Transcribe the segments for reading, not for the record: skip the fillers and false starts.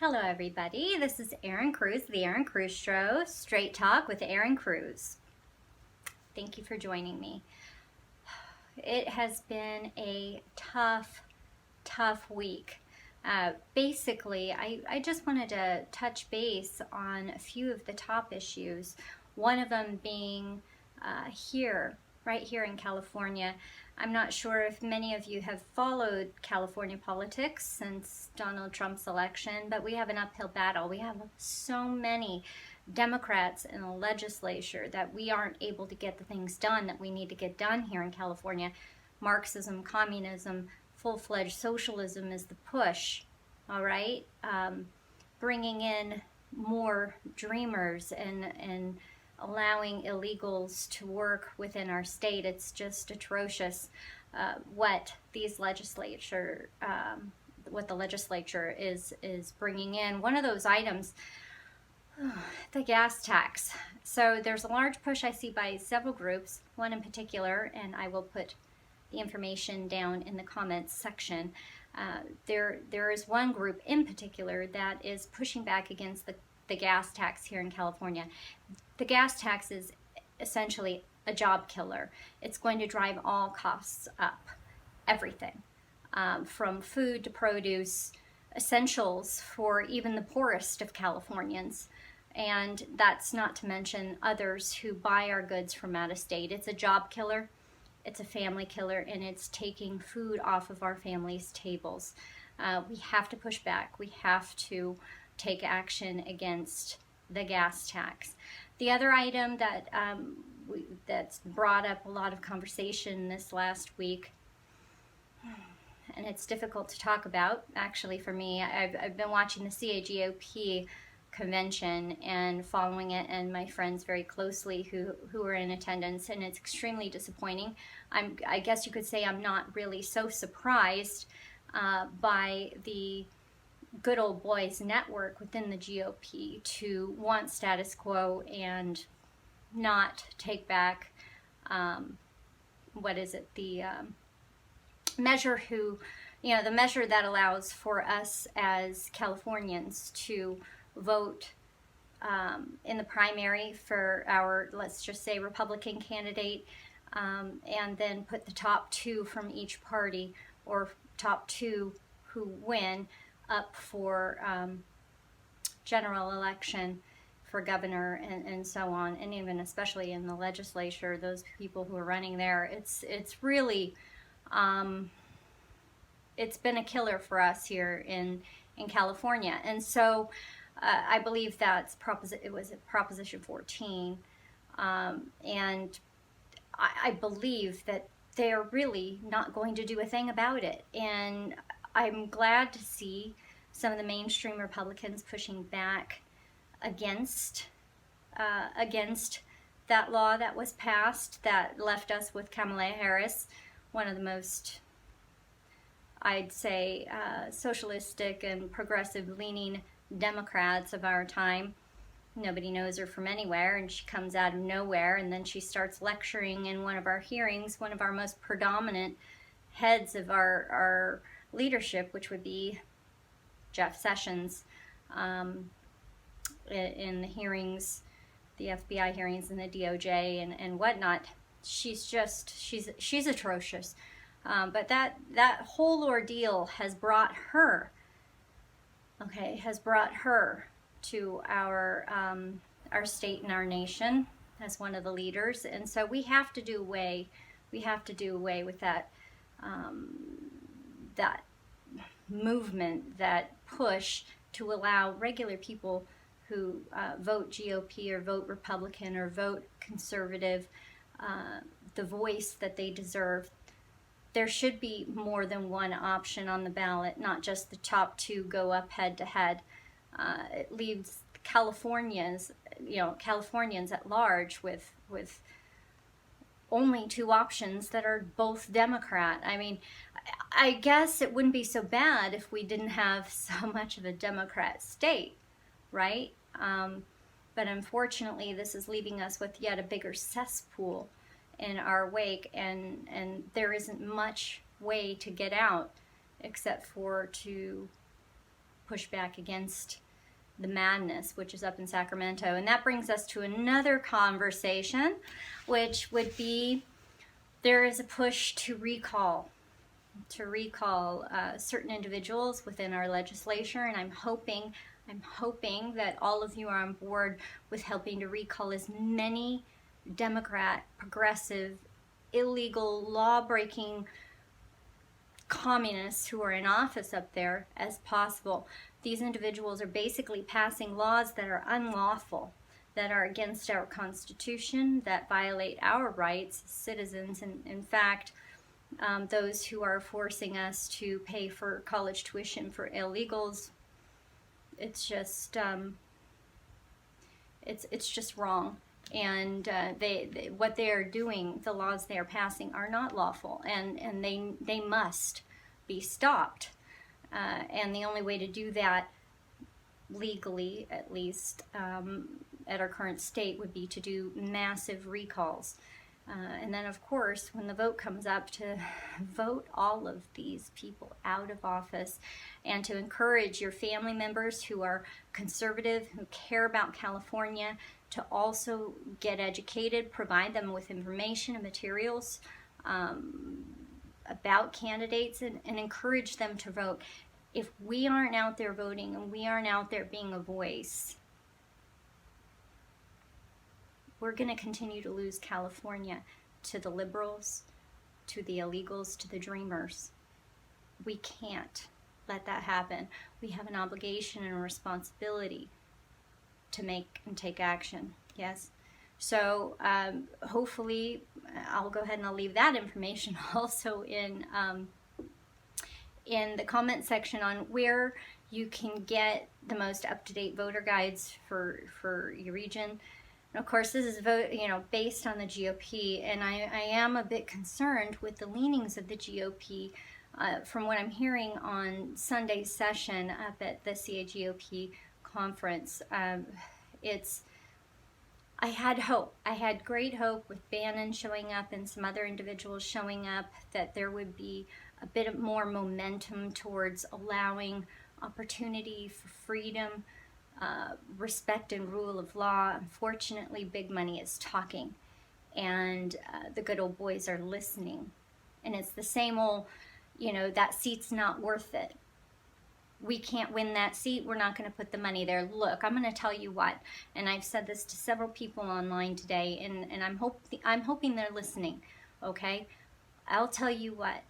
Hello everybody, this is Erin Cruz, The Erin Cruz Show, Straight Talk with Erin Cruz. Thank you for joining me. It has been a tough week. Basically, I just wanted to touch base on a few of the top issues. One of them being right here in California. I'm not sure if many of you have followed California politics since Donald Trump's election, but we have an uphill battle. We have so many Democrats in the legislature that we aren't able to get the things done that we need to get done here in California. Marxism, communism, full-fledged socialism is the push, all right? Bringing in more dreamers and allowing illegals to work within our state. It's just atrocious what the legislature is bringing in. One of those items, the gas tax. So there's a large push I see by several groups, one in particular, and I will put the information down in the comments section. There is one group in particular that is pushing back against the gas tax here in California. The gas tax is essentially a job killer. It's going to drive all costs up, everything, from food to produce, essentials for even the poorest of Californians. And that's not to mention others who buy our goods from out of state. It's a job killer, it's a family killer, and it's taking food off of our families' tables. We have to push back. We have to take action against the gas tax. The other item that that's brought up a lot of conversation this last week, and it's difficult to talk about actually for me. I've been watching the CAGOP convention and following it, and my friends very closely who are in attendance, and it's extremely disappointing. I guess you could say I'm not really so surprised by the good old boys network within the GOP to want status quo and not take back the measure the measure that allows for us as Californians to vote in the primary for our, let's just say, Republican candidate, and then put the top two from each party, or top two who win, up for general election for governor and so on, and even especially in the legislature, those people who are running there. It's really it's been a killer for us here in California. And so I believe that's Proposition 14, and I believe that they're really not going to do a thing about it. And I'm glad to see some of the mainstream Republicans pushing back against that law that was passed that left us with Kamala Harris, one of the most, I'd say, socialistic and progressive leaning Democrats of our time. Nobody knows her from anywhere, and she comes out of nowhere, and then she starts lecturing in one of our hearings, one of our most predominant heads of our leadership, which would be Jeff Sessions, in the hearings, the FBI hearings and the DOJ and whatnot. She's atrocious. But that whole ordeal has brought her to our state and our nation as one of the leaders. And so we have to do away with that that movement, that push to allow regular people who vote GOP or vote Republican or vote conservative the voice that they deserve. There should be more than one option on the ballot, not just the top two go up head to head. It leaves Californians at large with only two options that are both Democrat. I mean, I guess it wouldn't be so bad if we didn't have so much of a Democrat state, right? But unfortunately, this is leaving us with yet a bigger cesspool in our wake, and there isn't much way to get out except for to push back against the madness, which is up in Sacramento. And that brings us to another conversation, which would be there is a push to recall certain individuals within our legislature, and I'm hoping that all of you are on board with helping to recall as many Democrat, progressive, illegal, law-breaking communists who are in office up there as possible. These individuals are basically passing laws that are unlawful, that are against our Constitution, that violate our rights as citizens, and in fact, those who are forcing us to pay for college tuition for illegals, it's just it's just wrong. And what they are doing, the laws they are passing, are not lawful, and they must be stopped. And the only way to do that, legally at least, at our current state, would be to do massive recalls. And then, of course, when the vote comes up, to vote all of these people out of office, and to encourage your family members who are conservative, who care about California, to also get educated, provide them with information and materials about candidates, and encourage them to vote. If we aren't out there voting and we aren't out there being a voice, we're going to continue to lose California to the liberals, to the illegals, to the dreamers. We can't let that happen. We have an obligation and a responsibility to make and take action. Yes. So hopefully, I'll go ahead and I'll leave that information also in the comment section on where you can get the most up-to-date voter guides for your region. And of course, this is based on the GOP, and I am a bit concerned with the leanings of the GOP from what I'm hearing on Sunday's session up at the CAGOP conference. I had hope. I had great hope with Bannon showing up and some other individuals showing up that there would be a bit more momentum towards allowing opportunity for freedom, respect and rule of law. Unfortunately, big money is talking, and the good old boys are listening. And it's the same old, that seat's not worth it. We can't win that seat. We're not going to put the money there. Look, I'm going to tell you what, and I've said this to several people online today, and I'm hoping they're listening. Okay, I'll tell you what.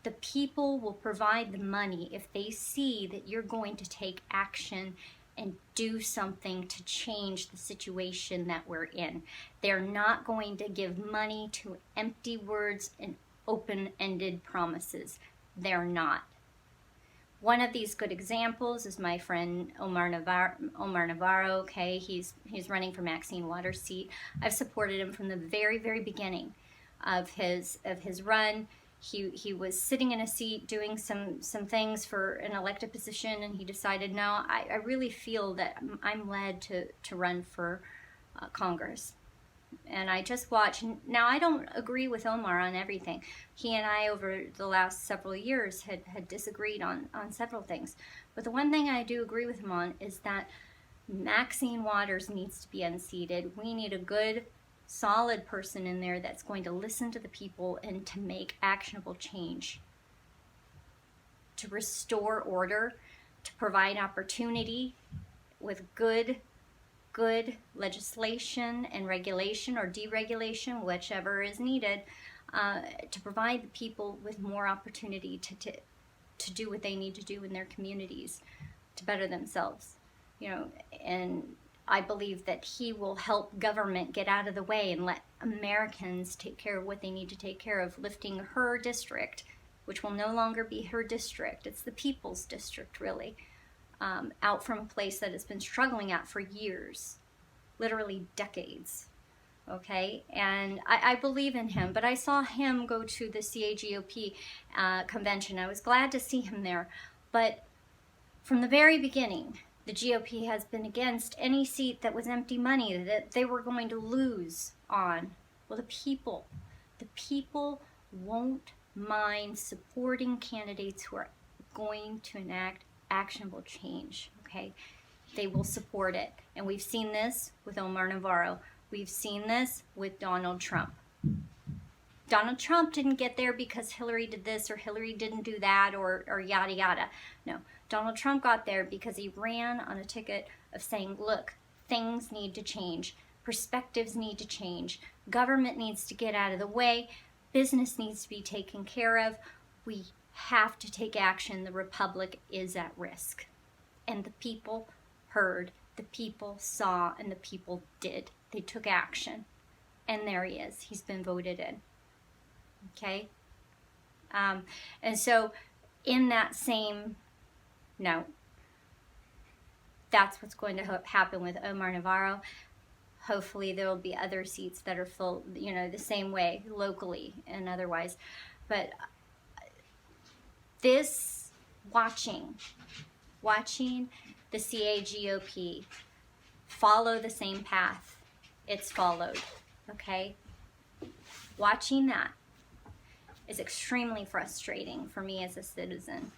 The people will provide the money if they see that you're going to take action and do something to change the situation that we're in. They're not going to give money to empty words and open-ended promises. They're not. One of these good examples is my friend Omar Navarro. Okay, he's running for Maxine Waters' seat. I've supported him from the very, very beginning of his run. He was sitting in a seat doing some things for an elected position, and he decided, no, I really feel that I'm led to run for Congress. And I just watch. Now, I don't agree with Omar on everything. He and I, over the last several years, had disagreed on several things. But the one thing I do agree with him on is that Maxine Waters needs to be unseated. We need a good, solid person in there that's going to listen to the people and to make actionable change, to restore order, to provide opportunity with good legislation and regulation or deregulation, whichever is needed, to provide the people with more opportunity to do what they need to do in their communities to better themselves. And I believe that he will help government get out of the way and let Americans take care of what they need to take care of, lifting her district, which will no longer be her district. It's the people's district, really, out from a place that has been struggling out for years, literally decades. Okay, and I believe in him, but I saw him go to the CAGOP convention. I was glad to see him there, but from the very beginning, the GOP has been against any seat that was empty money, that they were going to lose on. Well, the people won't mind supporting candidates who are going to enact actionable change, okay? They will support it. And we've seen this with Omar Navarro. We've seen this with Donald Trump. Donald Trump didn't get there because Hillary did this or Hillary didn't do that or yada yada. No, Donald Trump got there because he ran on a ticket of saying, look, things need to change. Perspectives need to change. Government needs to get out of the way. Business needs to be taken care of. We have to take action. The republic is at risk. And the people heard, the people saw, and the people did. They took action. And there he is. He's been voted in. Okay? And so in that same note, that's what's going to happen with Omar Navarro. Hopefully there will be other seats that are full, you know, the same way, locally and otherwise. But this, watching the CAGOP follow the same path it's followed, okay? Watching that is extremely frustrating for me as a citizen,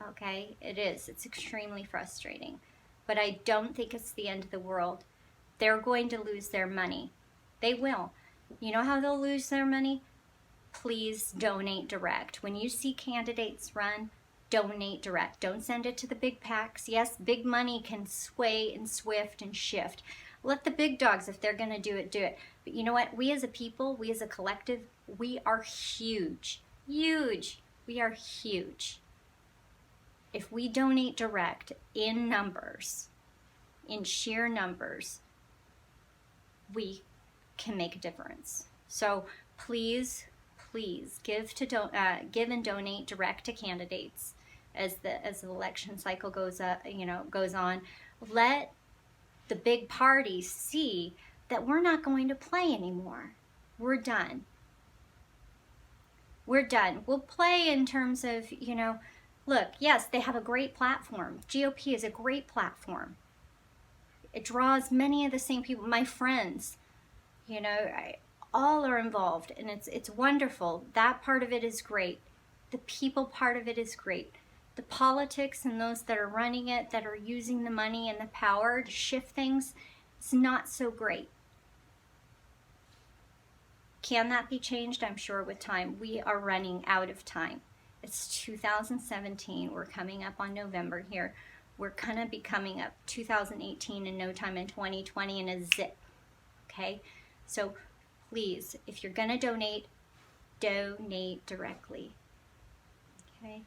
okay? It is. It's extremely frustrating. But I don't think it's the end of the world. They're going to lose their money. They will. You know how they'll lose their money? Please donate direct. When you see candidates run, donate direct. Don't send it to the big PACs. Yes, big money can sway and swift and shift. Let the big dogs, if they're going to do it, do it. But you know what? We as a people, we as a collective, we are huge. Huge. We are huge. If we donate direct in numbers, in sheer numbers, we can make a difference. So please, please give and donate direct to candidates as the election cycle goes on. Let the big parties see that we're not going to play anymore. We're done. We're done. We'll play in terms of, look, yes, they have a great platform. GOP is a great platform. It draws many of the same people, my friends, all are involved, and it's wonderful. That part of it is great. The people part of it is great. The politics and those that are running it, that are using the money and the power to shift things, it's not so great. Can that be changed? I'm sure with time. We are running out of time. It's 2017. We're coming up on November here. We're going to be coming up 2018 in no time, and 2020 in a zip. Okay? So please, if you're going to donate directly. Okay?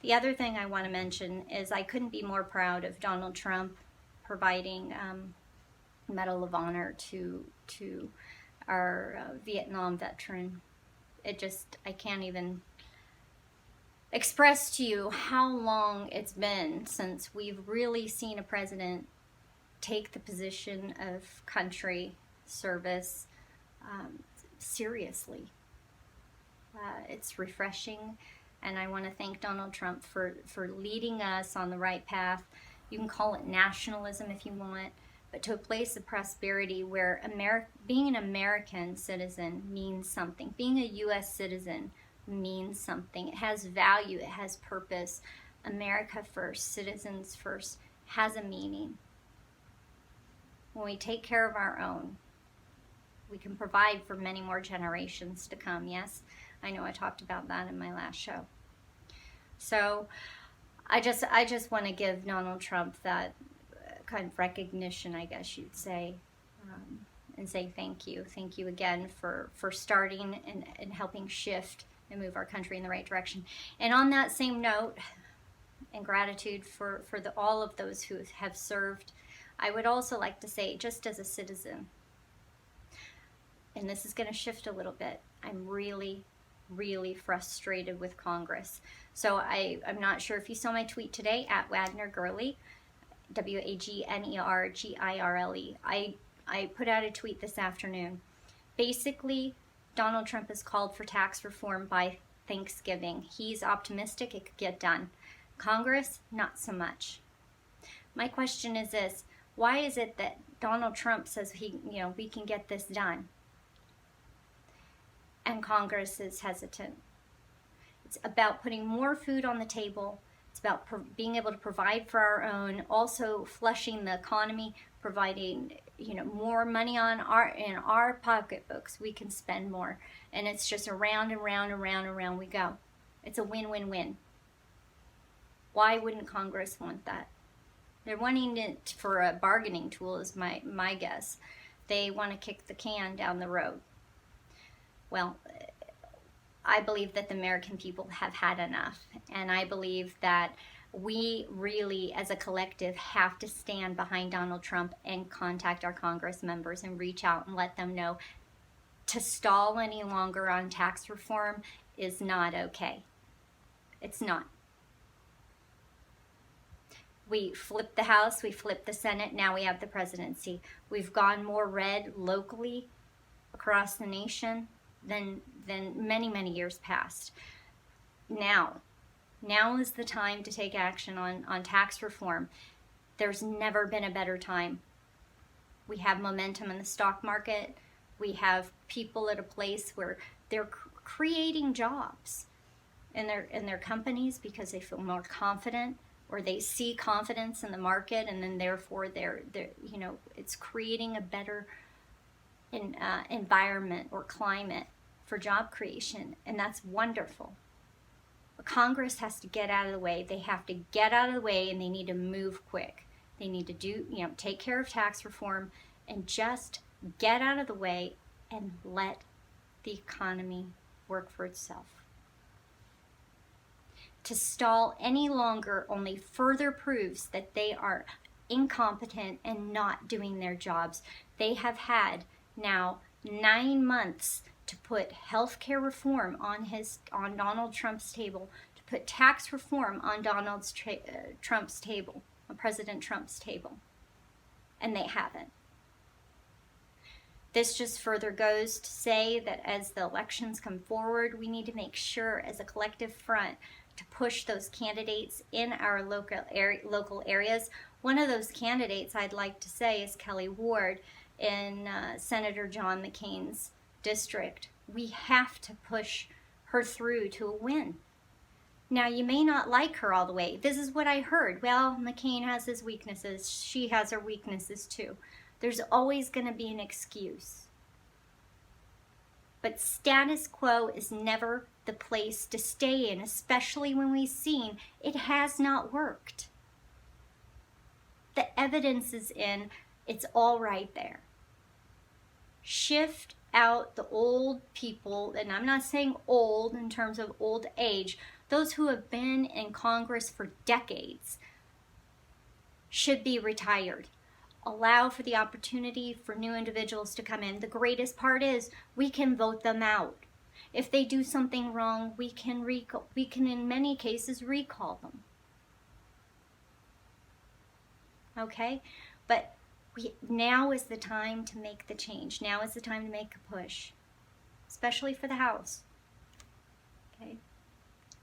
The other thing I want to mention is I couldn't be more proud of Donald Trump providing Medal of Honor to our Vietnam veteran. I can't even express to you how long it's been since we've really seen a president take the position of country service seriously. It's refreshing, and I want to thank Donald Trump for leading us on the right path. You can call it nationalism if you want, but to a place of prosperity where being an American citizen means something. Being a U.S. citizen means something. It has value. It has purpose. America first, citizens first, has a meaning. When we take care of our own, we can provide for many more generations to come. Yes, I know I talked about that in my last show. So I just want to give Donald Trump that kind of recognition, I guess you'd say, and say thank you. Thank you again for starting and helping shift and move our country in the right direction. And on that same note, and gratitude for all of those who have served, I would also like to say, just as a citizen, and this is going to shift a little bit, I'm really, really frustrated with Congress. So I'm not sure if you saw my tweet today at Wagner Girlie, WAGNERGIRLE. I put out a tweet this afternoon. Basically, Donald Trump has called for tax reform by Thanksgiving. He's optimistic it could get done. Congress, not so much. My question is this: why is it that Donald Trump says we can get this done, and Congress is hesitant? It's about putting more food on the table, It's about being able to provide for our own, also flushing the economy, providing, you know, more money in our pocketbooks. We can spend more, and it's just around and round and round and round we go. It's a win-win-win. Why wouldn't Congress want that? They're wanting it for a bargaining tool, is my guess. They want to kick the can down the road. Well, I believe that the American people have had enough, and I believe that we really, as a collective, have to stand behind Donald Trump and contact our Congress members and reach out and let them know to stall any longer on tax reform is not okay. It's not. We flipped the House, we flipped the Senate, now we have the presidency. We've gone more red locally across the nation than many, many years past. Now is the time to take action on tax reform. There's never been a better time. We have momentum in the stock market. We have people at a place where they're creating jobs in their companies because they feel more confident, or they see confidence in the market, and then therefore they're you know, it's creating a better environment or climate for job creation, and that's wonderful. But Congress has to get out of the way. They have to get out of the way, and they need to move quick. They need to do, you know, take care of tax reform and just get out of the way and let the economy work for itself. To stall any longer only further proves that they are incompetent and not doing their jobs. They have had now 9 months to put health care reform on Donald Trump's table, to put tax reform on Trump's table, on President Trump's table, and they haven't. This just further goes to say that as the elections come forward, we need to make sure as a collective front to push those candidates in our local areas. One of those candidates I'd like to say is Kelly Ward in Senator John McCain's district. We have to push her through to a win. Now, you may not like her all the way. This is what I heard. Well, McCain has his weaknesses. She has her weaknesses too. There's always going to be an excuse. But status quo is never the place to stay in, especially when we've seen it has not worked. The evidence is in, it's all right there. Shift out the old people, and I'm not saying old in terms of old age, those who have been in Congress for decades should be retired. Allow for the opportunity for new individuals to come in. The greatest part is we can vote them out. If they do something wrong, we can in many cases recall them. Okay? But now is the time to make the change. Now is the time to make a push, especially for the House. Okay?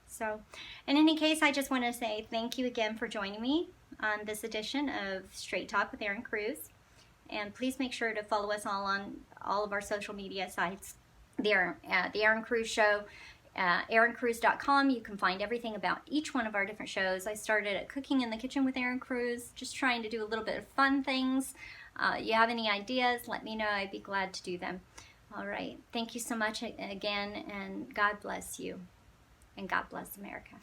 So, in any case, I just want to say thank you again for joining me on this edition of Straight Talk with Erin Cruz. And please make sure to follow us all on all of our social media sites. The Erin Cruz Show, ErinCruz.com. You can find everything about each one of our different shows. I started at Cooking in the Kitchen with Erin Cruz, just trying to do a little bit of fun things. You have any ideas, let me know. I'd be glad to do them. All right. Thank you so much again, and God bless you. And God bless America.